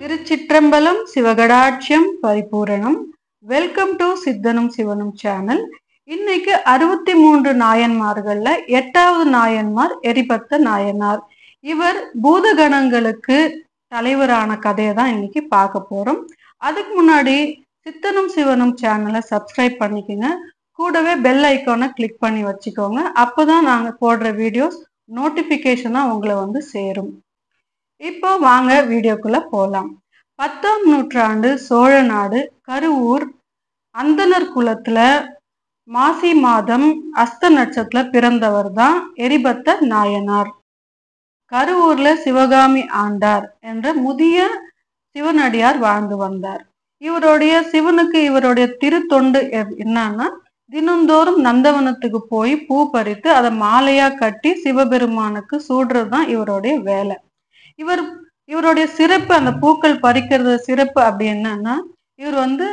Thiruchitrambalam சிவகடாட்சியம் Paripooranam. Welcome to சித்தனும் சிவனும் channel. இன்னைக்கு 63 நாயன்மார்கள்ல 8வது நாயன்மார் எரிபத்த நாயனார். இவர் பூதகணங்களுக்கு தலைவரான கதையை தான் இன்னைக்கு பார்க்க போறோம். அதுக்கு முன்னாடி சித்தனும் சிவனும் சேனலை சப்ஸ்கிரைப் பண்ணிக்கோங்க. கூடவே பெல் ஐக்கானை கிளிக் பண்ணி வச்சுக்கோங்க. அப்போதான் நாங்க போடுற வீடியோஸ் நோட்டிபிகேஷனா உங்களை வந்து சேரும். இப்போ வாங்க வீடியோக்குள்ள போலாம். 10ஆம் நூற்றாண்டு சோழ நாடு கருவூர் அந்தனர் குலத்துல மாசி மாதம் அஸ்த நட்சத்திரத்துல பிறந்தவர் தான் எரிபத்த நாயனார். கருவூர்ல சிவகாமி ஆண்டார் என்ற முதிய சிவனடியார் வாழ்ந்து வந்தார். சிவனுக்கு இவருடைய திருத்தொண்டு என்னன்னா, தினந்தோறும் நந்தவனத்துக்கு போய் பூ பறித்து அதை மாலையா கட்டி சிவபெருமானுக்கு சூடுறதுதான் இவருடைய வேலை. இவருடைய சிறப்பு, அந்த பூக்கள் பறிக்கிறது சிறப்பு அப்படி என்னன்னா, இவர் வந்து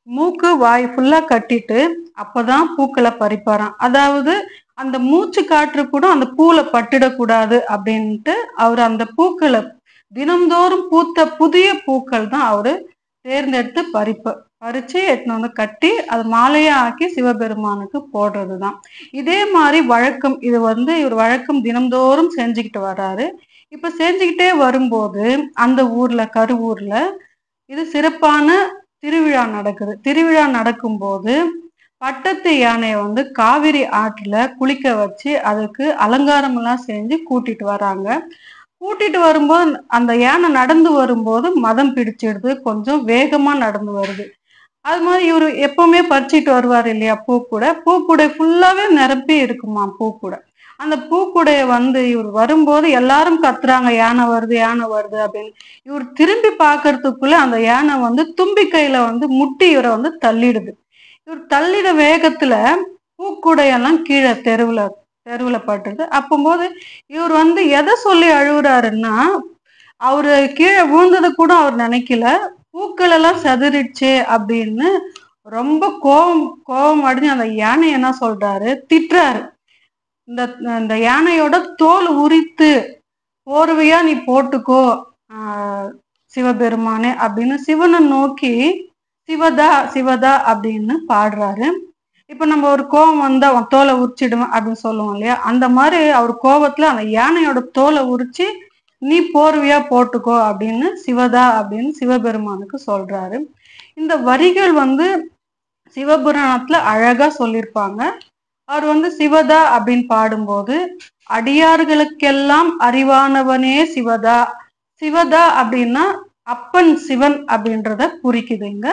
மூக்கு வாய் ஃபுல்லா கட்டிட்டு அப்பதான் பூக்களை பறிப்பாராம். அதாவது அந்த மூச்சு காற்று கூட அந்த பூல பட்டுடக்கூடாது அப்படின்ட்டு அவர் அந்த பூக்களை தினந்தோறும் பூத்த புதிய பூக்கள் தான் அவரு தேர்ந்தெடுத்து பறிச்சு எடுத்துன்னு வந்து கட்டி அது மாலையா ஆக்கி சிவபெருமானுக்கு போடுறதுதான். இதே மாதிரி வழக்கம், இது வந்து இவர் வழக்கம் தினந்தோறும் செஞ்சுக்கிட்டு வர்றாரு. இப்ப செஞ்சுக்கிட்டே வரும்போது அந்த ஊர்ல கருவூர்ல இது சிறப்பான திருவிழா நடக்குது. திருவிழா நடக்கும்போது பட்டத்து யானையை வந்து காவிரி ஆற்றுல குளிக்க வச்சு அதுக்கு அலங்காரம் எல்லாம் செஞ்சு கூட்டிட்டு வராங்க. கூட்டிட்டு வரும்போது அந்த யானை நடந்து வரும்போது மதம் பிடிச்சிடுது, கொஞ்சம் வேகமா நடந்து வருது. அது மாதிரி இவரு எப்பவுமே பறிச்சிட்டு வருவார் இல்லையா, பூக்கூடை ஃபுல்லாவே நிரப்பி இருக்குமா பூக்கூடை. அந்த பூக்கூடைய வந்து இவர் வரும்போது எல்லாரும் கத்துறாங்க, யானை வருது அப்படின்னு. இவர் திரும்பி பார்க்கறதுக்குள்ள அந்த யானை வந்து தும்பி கையில வந்து முட்டி இவரை வந்து தள்ளிடுது. இவர் தள்ளிட வேகத்துல பூக்கூடையெல்லாம் கீழே தெருவுல பட்டுது. அப்போது இவர் வந்து எதை சொல்லி அழுகுறாருன்னா, அவரு கீழே விழுந்தது கூட அவர் நினைக்கல, பூக்கள் எல்லாம் செதறிடுச்சே அப்படின்னு ரொம்ப கோபம் அடைஞ்சு அந்த யானை என்ன சொல்றாரு, திட்டுறாரு. இந்த யானையோட தோல் உரித்து போர்வையா நீ போட்டுக்கோ சிவபெருமானே அப்படின்னு சிவனை நோக்கி சிவதா சிவதா அப்படின்னு பாடுறாரு. இப்ப நம்ம ஒரு கோபம் வந்தா அவன் தோலை உரிச்சிடுவேன் அப்படின்னு சொல்லுவோம் இல்லையா, அந்த மாதிரி அவர் கோபத்துல அந்த யானையோட தோலை உரிச்சு நீ போர்வையா போட்டுக்கோ அப்படின்னு சிவதா அப்படின்னு சிவபெருமானுக்கு சொல்றாரு. இந்த வரிகள் வந்து சிவபுராணத்துல அழகா சொல்லியிருப்பாங்க. அவர் வந்து சிவதா அப்படின்னு பாடும்போது, அடியார்களுக்கெல்லாம் அறிவானவனே சிவதா. சிவதா அப்படின்னா அப்பன் சிவன் அப்படின்றத குறிக்குதுங்க.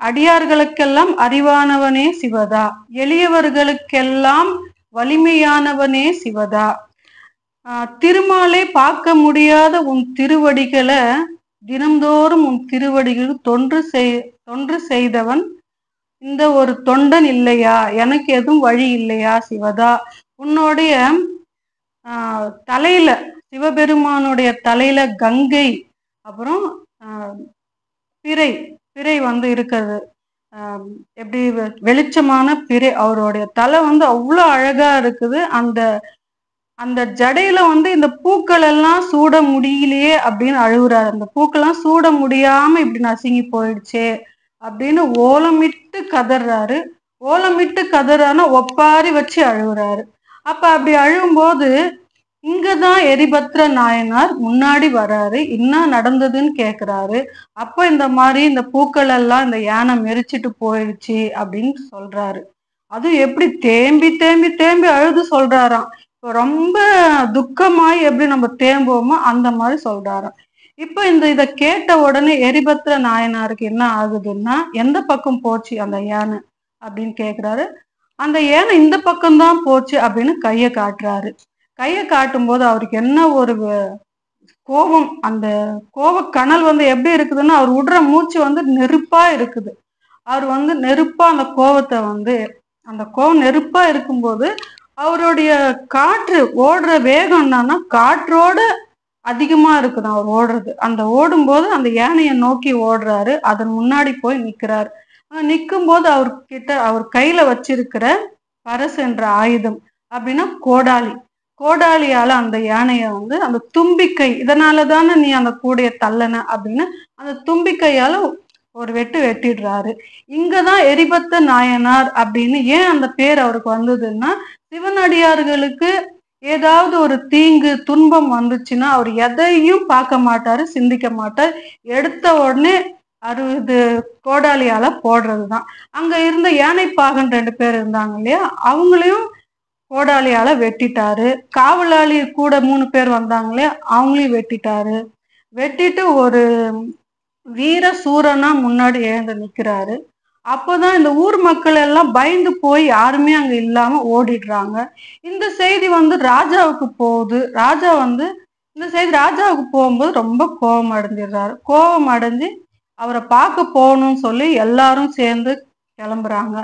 அடியார்களுக்கெல்லாம் அறிவானவனே சிவதா, எளியவர்களுக்கெல்லாம் வலிமையானவனே சிவதா. திருமாலே பார்க்க முடியாத உன் திருவடிகளை தினந்தோறும் உன் திருவடிகள் தொன்று செய்தவன் இந்த ஒரு தொண்டன் இல்லையா, எனக்கு எதுவும் வழி இல்லையா சிவதா. உன்னுடைய தலையில, சிவபெருமானுடைய தலையில கங்கை, அப்புறம் பிறை வந்து இருக்கிறது, எப்படி வெளிச்சமான பிறை. அவருடைய தலை வந்து அவ்வளோ அழகா இருக்குது. அந்த ஜடையில வந்து இந்த பூக்கள் எல்லாம் சூட முடியலையே அப்படின்னு அழுகுறாரு. அந்த பூக்கள்லாம் சூட முடியாம இப்படி நசுங்கி போயிடுச்சே அப்படின்னு ஓலமிட்டு கதறாருன்னா ஒப்பாரி வச்சு அழுகுறாரு. அப்ப அப்படி அழுகும்போது இங்கதான் எரிபத்ர நாயனார் முன்னாடி வராரு. என்ன நடந்ததுன்னு கேக்குறாரு. அப்ப இந்த மாதிரி இந்த பூக்கள் எல்லாம் இந்த யானை மெரிச்சிட்டு போயிடுச்சு அப்படின்னு சொல்றாரு. அதுவும் எப்படி தேம்பி தேம்பி தேம்பி அழுது சொல்றாராம். இப்போ ரொம்ப துக்கமாய் எப்படி நம்ம தேம்புவோமோ அந்த மாதிரி சொல்றாராம். இப்ப இதை கேட்ட உடனே எரிபத்ர நாயனாருக்கு என்ன ஆகுதுன்னா, எந்த பக்கம் போச்சு அந்த யானை அப்படின்னு கேக்குறாரு. அந்த யானை இந்த பக்கம்தான் போச்சு அப்படின்னு கையை காட்டுறாரு. கையை காட்டும் போது அவருக்கு என்ன ஒரு கோபம், அந்த கோபக்கணல் வந்து எப்படி இருக்குதுன்னா, அவர் விடுற மூச்சு வந்து நெருப்பா இருக்குது. அவர் வந்து நெருப்பா அந்த கோபத்தை வந்து, அந்த கோபம் நெருப்பா இருக்கும்போது அவருடைய காற்று ஓடுற வேகம் என்னன்னா காற்றோட அதிகமா இருக்குது அவர் ஓடுறது. அந்த ஓடும்போது அந்த யானையை நோக்கி ஓடுறாரு. அதன் முன்னாடி போய் நிக்கிறாரு. நிற்கும் போது அவர் கையில வச்சிருக்கிற பரசு என்ற ஆயுதம் அப்படின்னா கோடாலி, கோடாலியால அந்த யானையை வந்து அந்த தும்பிக்கை, இதனால தானே நீ அந்த கூடைய தள்ளன அப்படின்னு அந்த தும்பிக்கையால ஒரு வெட்டு வெட்டிடுறாரு. இங்கதான் எரிபத்த நாயனார் அப்படின்னு ஏன் அந்த பேர் அவருக்கு வந்ததுன்னா, சிவனடியார்களுக்கு ஏதாவது ஒரு தீங்கு துன்பம் வந்துச்சுன்னா அவர் எதையும் பார்க்க மாட்டாரு, சிந்திக்க மாட்டார். எடுத்த உடனே 60 கோடாலியால போடுறதுதான். அங்க இருந்த யானைப்பாகன் 2 பேர் இருந்தாங்க இல்லையா, அவங்களையும் கோடாலியால வெட்டிட்டாரு. காவலாளி கூட 3 பேர் வந்தாங்களே, அவங்களையும் வெட்டிட்டாரு. வெட்டிட்டு ஒரு வீர சூரனா முன்னாடி எழுந்து நிக்கிறாரு. அப்போதான் இந்த ஊர் மக்கள் எல்லாம் பயந்து போய் யாருமே அங்க இல்லாம ஓடிடுறாங்க. இந்த செய்தி வந்து ராஜாவுக்கு போகுது. ராஜா வந்து இந்த செய்தி ராஜாவுக்கு போகும்போது ரொம்ப கோபம் அடைஞ்சிடுறாரு. கோபம் அடைஞ்சு அவரை பார்க்க போகணும்னு சொல்லி எல்லாரும் சேர்ந்து கிளம்புறாங்க.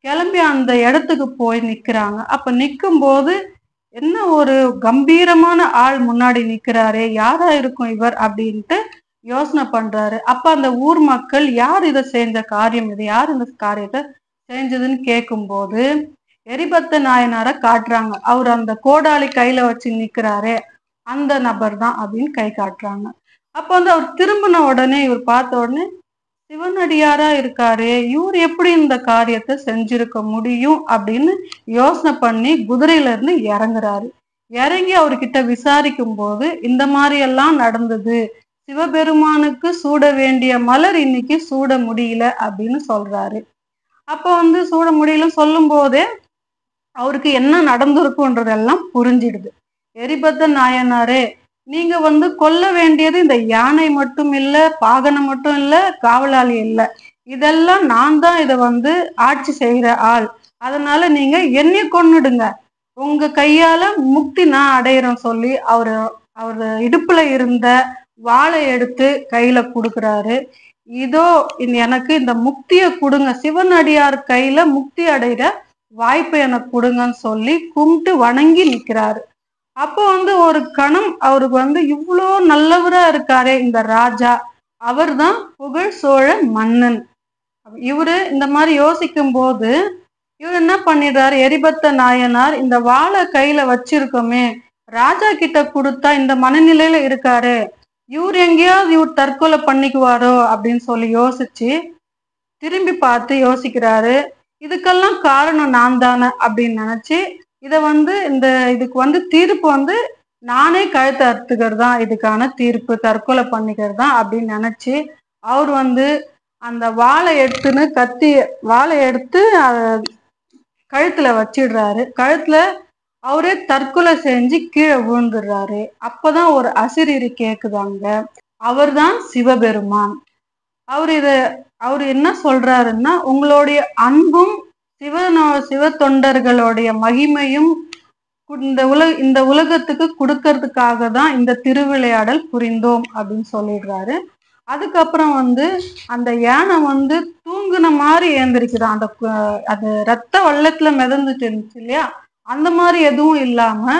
கிளம்பி அந்த இடத்துக்கு போய் நிக்கிறாங்க. அப்ப நிக்கும் போது என்ன ஒரு கம்பீரமான ஆள் முன்னாடி நிக்கிறாரே, யாரா இருக்கும் இவர் அப்படின்ட்டு யோசனை பண்றாரு. அப்ப அந்த ஊர் மக்கள் யார் இதை செஞ்ச காரியம், இது யார் இந்த காரியத்தை செஞ்சதுன்னு கேட்கும்போது எரிபத்த நாயனாரை காட்டுறாங்க. அவர் அந்த கோடாலி கையில வச்சு நிக்கிறாரே அந்த நபர் தான் அப்படின்னு கை காட்டுறாங்க. அப்ப வந்து அவர் திரும்பின உடனே இவர் பார்த்த உடனே சிவனடியாரா இருக்காரு, இவர் எப்படி இந்த காரியத்தை செஞ்சிருக்க முடியும் அப்படின்னு யோசனை பண்ணி குதிரையில இருந்து இறங்குறாரு. இறங்கி அவர்கிட்ட விசாரிக்கும் போது இந்த மாதிரி எல்லாம் நடந்தது, சிவபெருமானுக்கு சூட வேண்டிய மலர் இன்னைக்கு சூட முடியல அப்படின்னு சொல்றாரு. அப்ப வந்து சூட முடியலன்னு சொல்லும் போதே அவருக்கு என்ன நடந்திருக்குன்றதெல்லாம் புரிஞ்சிடுது. எரிபத்த நாயனாரே, நீங்க வந்து கொல்ல வேண்டியது இந்த யானை மட்டும் இல்ல, பாகனை மட்டும் இல்ல, காவலாளி இல்ல, இதெல்லாம் நான் தான் இதை வந்து ஆட்சி செய்யற ஆள். அதனால நீங்க என்னைய கொன்னுடுங்க, உங்க கையால முக்தி நான் அடையிறேன் சொல்லி அவர் இடுப்புல இருந்த வாளை எடுத்து கையில கொடுக்குறாரு. இதோ எனக்கு இந்த முக்தியை கொடுங்க, சிவனடியார் கையில முக்தி அடைகிற வாய்ப்பை எனக்கு கொடுங்கன்னு சொல்லி கும்பிட்டு வணங்கி நிக்கிறாரு. அப்போ வந்து ஒரு கணம் அவருக்கு வந்து இவ்வளோ நல்லவரா இருக்காரே இந்த ராஜா, அவர் தான் புகழ் சோழ மன்னன். இவரு இந்த மாதிரி யோசிக்கும் போது இவர் என்ன பண்ணிடுறாரு, எரிபத்த நாயனார் இந்த வாளை கையில வச்சிருக்கோமே, ராஜா கிட்ட கொடுத்தா இந்த மனநிலையில இருக்காரு, இவர் எங்கேயாவது இவர் தற்கொலை பண்ணிக்குவாரோ அப்படின்னு சொல்லி யோசிச்சு திரும்பி பார்த்து யோசிக்கிறாரு. இதுக்கெல்லாம் காரணம் நான் தானே அப்படின்னு நினைச்சு இதை வந்து இதுக்கு வந்து தீர்ப்பு வந்து நானே கழுத்தை அறுத்துக்கிறது தான் இதுக்கான தீர்ப்பு, தற்கொலை பண்ணிக்கிறது தான் அப்படின்னு நினைச்சு அவர் வந்து அந்த வாளை எடுத்து கழுத்துல வச்சிடுறாரு. கழுத்துல அவரே தற்கொலை செஞ்சு கீழே விழுந்துடுறாரு. அப்பதான் ஒரு அசிரீரி கேக்குதாங்க, அவர் தான் சிவபெருமான். அவர் என்ன சொல்றாருன்னா, உங்களுடைய அன்பும் சிவ தொண்டர்களுடைய மகிமையும் இந்த உலகத்துக்கு கொடுக்கறதுக்காக தான் இந்த திருவிளையாடல் புரிந்தோம் அப்படின்னு சொல்லிடுறாரு. அதுக்கப்புறம் வந்து அந்த யானை வந்து தூங்குன மாதிரி ஏந்திரிக்குதான். அது ரத்த வெள்ளத்துல மிதந்துட்டு இருந்துச்சு இல்லையா, அந்த மாதிரி எதுவும் இல்லாம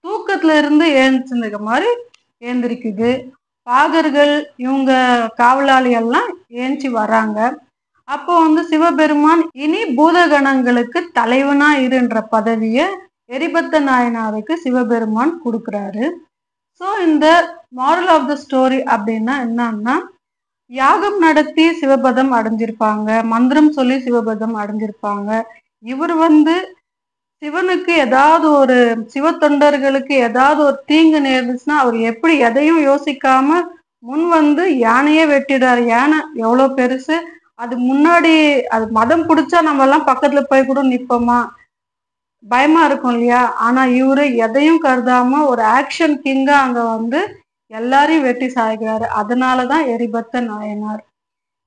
தூக்கத்துல இருந்து ஏந்திருக்க மாதிரி ஏந்திரிக்குது. பாகர்கள் இவங்க காவலாளி எல்லாம் ஏஞ்சி வராங்க. அப்போ வந்து சிவபெருமான் இனி பூதகணங்களுக்கு தலைவனா இருன்ற பதவியை எரிபத்த நாயனாருக்கு சிவபெருமான் கொடுக்குறாரு. ஸோ இந்த மாரல் ஆஃப் த ஸ்டோரி அப்படின்னா என்னன்னா, யாகம் நடத்தி சிவபதம் அடைஞ்சிருப்பாங்க, மந்திரம் சொல்லி சிவபதம் அடைஞ்சிருப்பாங்க. இவர் வந்து சிவனுக்கு ஏதாவது ஒரு சிவ தொண்டர்களுக்கு ஏதாவது ஒரு தீங்கு நேர்ந்துச்சுன்னா அவர் எப்படி எதையும் யோசிக்காம முன் வந்து யானையே வெட்டிடுறாரு. யானை எவ்வளோ பெருசு, அது முன்னாடி அது மதம் பிடிச்சா நம்ம எல்லாம் பக்கத்துல போய் கூட நிற்போமா, பயமா இருக்கும் இல்லையா. ஆனா இவரு எதையும் கருதாம ஒரு ஆக்ஷன் கிங்கா அங்க வந்து எல்லாரையும் வெட்டி சாய்க்கிறாரு. அதனாலதான் எரிபத்த நாயனார்.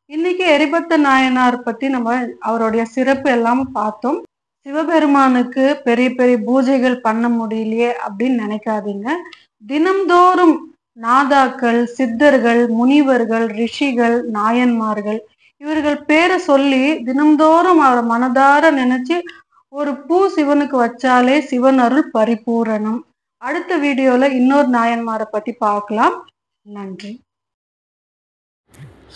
இன்னைக்கு எரிபத்த நாயனார் பத்தி நம்ம அவருடைய சிறப்பு எல்லாம் பார்த்தோம். சிவபெருமானுக்கு பெரிய பெரிய பூஜைகள் பண்ண முடியலையே அப்படின்னு நினைக்காதீங்க. தினம்தோறும் நாதாக்கள், சித்தர்கள், முனிவர்கள், ரிஷிகள், நாயன்மார்கள் இவர்கள் பேரை சொல்லி தினம்தோறும் அவரை மனதார நினைச்சு ஒரு பூ சிவனுக்கு வச்சாலே சிவன் அருள் பரிபூரணம். அடுத்த வீடியோல இன்னொரு நாயன்மாரை பத்தி பார்க்கலாம். நன்றி.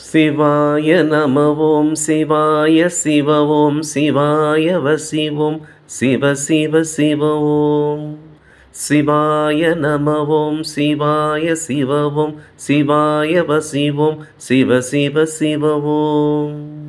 சிவாய நம ஓம் சிவாய சிவ ஓம் சிவாய வசிவோம் சிவ சிவ சிவ ஓம் சிவாய நம ஓம் சிவாய சிவ ஓம் சிவாய வசிவோம் சிவ சிவ சிவ ஓம்.